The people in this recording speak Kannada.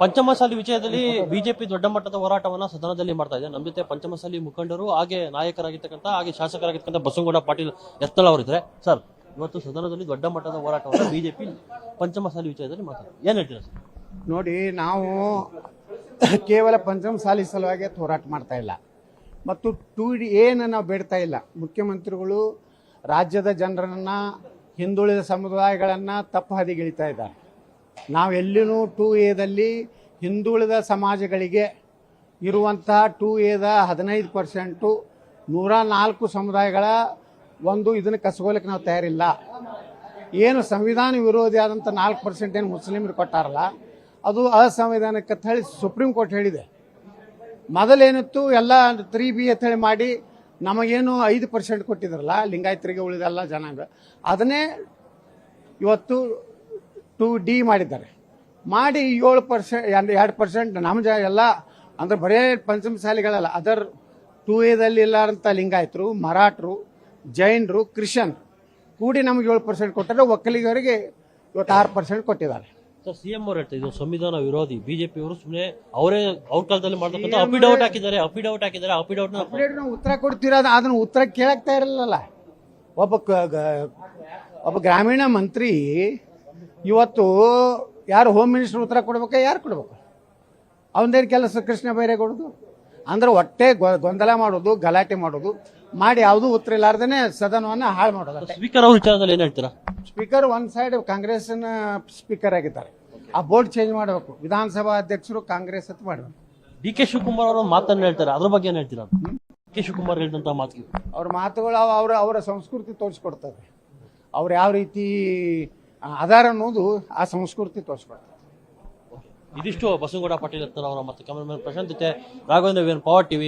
ಪಂಚಮಸಾಲಿ ವಿಷಯದಲ್ಲಿ ಬಿಜೆಪಿ ದೊಡ್ಡ ಮಟ್ಟದ ಹೋರಾಟವನ್ನ ಸದನದಲ್ಲಿ ಮಾಡ್ತಾ ಇದೆ. ನಮ್ಮ ಜೊತೆ ಪಂಚಮಸಾಲಿ ಮುಖಂಡರು ಹಾಗೆ ನಾಯಕರಾಗಿರ್ತಕ್ಕಂಥ ಹಾಗೆ ಶಾಸಕರಾಗಿರ್ತಕ್ಕಂಥ ಬಸವನಗೌಡ ಪಾಟೀಲ್ ಯತ್ನಾಳ್ ಅವರಿದ್ದಾರೆ. ಸರ್, ಇವತ್ತು ಸದನದಲ್ಲಿ ದೊಡ್ಡ ಮಟ್ಟದ ಹೋರಾಟವನ್ನು ಬಿಜೆಪಿ ಪಂಚಮಸಾಲಿ ವಿಷಯದಲ್ಲಿ ಮಾಡ್ತಾರೆ, ಏನ್ ಹೇಳ್ತೀರಾ ಸರ್? ನೋಡಿ, ನಾವು ಕೇವಲ ಪಂಚಮಸಾಲಿ ಸಲುವಾಗಿ ಹೋರಾಟ ಮಾಡ್ತಾ ಇಲ್ಲ ಮತ್ತು 2D ಏನು ನಾವು ಬೇಡ್ತಾ ಇಲ್ಲ. ಮುಖ್ಯಮಂತ್ರಿಗಳು ರಾಜ್ಯದ ಜನರನ್ನ ಹಿಂದುಳಿದ ಸಮುದಾಯಗಳನ್ನು ತಪ್ಪು ಹಾದಿಗಿಳಿತಾ ಇದ್ದಾರೆ. ನಾವು ಎಲ್ಲಿನೂ 2Aದಲ್ಲಿ ಹಿಂದುಳಿದ ಸಮಾಜಗಳಿಗೆ ಇರುವಂತಹ 2Aದ 15% 104 ಸಮುದಾಯಗಳ ಒಂದು ಇದನ್ನು ಕಸ್ಕೋಲಿಕ್ಕೆ ನಾವು ತಯಾರಿಲ್ಲ. ಏನು ಸಂವಿಧಾನ ವಿರೋಧಿ ಆದಂಥ 4% ಏನು ಮುಸ್ಲಿಮರು ಕೊಟ್ಟಾರಲ್ಲ, ಅದು ಅಸಂವಿಧಾನಿಕ ಅಂತ ಹೇಳಿ ಸುಪ್ರೀಂ ಕೋರ್ಟ್ ಹೇಳಿದೆ. ಮೊದಲೇನಿತ್ತು ಎಲ್ಲ 3B ಅಂತ ಹೇಳಿ ಮಾಡಿ ನಮಗೇನು 5% ಕೊಟ್ಟಿದ್ರಲ್ಲ ಲಿಂಗಾಯತರಿಗೆ, ಉಳಿದೆಲ್ಲ ಜನಾಂಗ, ಅದನ್ನೇ ಇವತ್ತು 2D ಮಾಡಿದ್ದಾರೆ. ಮಾಡಿ 7% 2% ನಮ್ಮ ಎಲ್ಲ ಅಂದ್ರೆ ಬರೇ ಪಂಚಮಸಾಲಿಗಳಲ್ಲ, ಅದರ್ 2Aದಲ್ಲಿ ಇಲ್ಲಾರಂಥ ಲಿಂಗಾಯತರು, ಮರಾಠರು, ಜೈನರು, ಕ್ರಿಶ್ಚಿಯನ್ ಕೂಡಿ ನಮಗೆ 7% ಕೊಟ್ಟರೆ, ಒಕ್ಕಲಿಗರಿಗೆ ಇವತ್ತು 6% ಕೊಟ್ಟಿದ್ದಾರೆ. ಸರ್, ಸಿಎಂ ಅವರು ಹೇಳ್ತಾ ಇದು ಸಂವಿಧಾನ ವಿರೋಧಿ, ಬಿಜೆಪಿ ಅವರು ಸುಮ್ಮನೆ ಅವರೇ ಅವ್ರ ಕಾಲದಲ್ಲಿ ಮಾಡ್ತಕ್ಕಂಥ ಅಫಿಡೌಟ್ ಹಾಕಿದ್ದಾರೆ. ಅಫಿಡೌಟ್ ನಾವು ಉತ್ತರ ಕೊಡ್ತೀರಾ, ಅದನ್ನ ಉತ್ತರ ಕೇಳಕ್ತಾ ಇರಲಿಲ್ಲ. ಒಬ್ಬ ಗ್ರಾಮೀಣ ಮಂತ್ರಿ ಇವತ್ತು ಯಾರು ಹೋಮ್ ಮಿನಿಸ್ಟರ್ ಉತ್ತರ ಕೊಡ್ಬೇಕು, ಯಾರು ಕೊಡ್ಬೇಕು? ಅವನದೇನು ಕೆಲಸ ಕೃಷ್ಣ ಬೈರೇಗೌಡದು? ಅಂದ್ರೆ ಹೊಟ್ಟೆ ಗೊಂದಲ ಮಾಡೋದು, ಗಲಾಟೆ ಮಾಡೋದು ಮಾಡಿ ಯಾವುದೂ ಉತ್ತರ ಇಲ್ಲಾರ್ದೇನೆ ಸದನವನ್ನು ಹಾಳು ಮಾಡೋದು. ಸ್ಪೀಕರ್ ಅವ್ರ ವಿಚಾರದಲ್ಲಿ ಏನ್ ಹೇಳ್ತೀರಾ? ಸ್ಪೀಕರ್ ಒಂದ್ ಸೈಡ್ ಕಾಂಗ್ರೆಸ್ನ ಸ್ಪೀಕರ್ ಆಗಿದ್ದಾರೆ. ಆ ಬೋರ್ಡ್ ಚೇಂಜ್ ಮಾಡಬೇಕು. ವಿಧಾನಸಭಾ ಅಧ್ಯಕ್ಷರು ಕಾಂಗ್ರೆಸ್ ಅಂತ ಮಾಡಬೇಕು. ಡಿ ಕೆ ಶಿವಕುಮಾರ್ ಅವರು ಮಾತನ್ನ ಹೇಳ್ತಾರೆ, ಅದ್ರ ಬಗ್ಗೆ ಏನ್ ಹೇಳ್ತೀರಾ? ಡಿ ಕೆ ಶಿವಕುಮಾರ್ ಹೇಳಿದಂತ ಮಾತು, ಅವ್ರ ಮಾತುಗಳು ಅವರ ಸಂಸ್ಕೃತಿ ತೋರಿಸ್ಕೊಡ್ತದೆ. ಅವ್ರು ಯಾವ ರೀತಿ ಅದಾರ ಅನ್ನೋದು ಆ ಸಂಸ್ಕೃತಿ ತೋರಿಸ್ಕೊಡ್ತದೆ. ಇದಿಷ್ಟು ಬಸವನಗೌಡ ಪಾಟೀಲ್ ಯತ್ನಾಳ್ ಅವರ ಮತ್ತು ಕ್ಯಾಮರಾಮನ್ ಪ್ರಶಾಂತ್ ಜೊತೆ ರಾಘವೇಂದ್ರ ಪವರ್ ಟಿವಿ.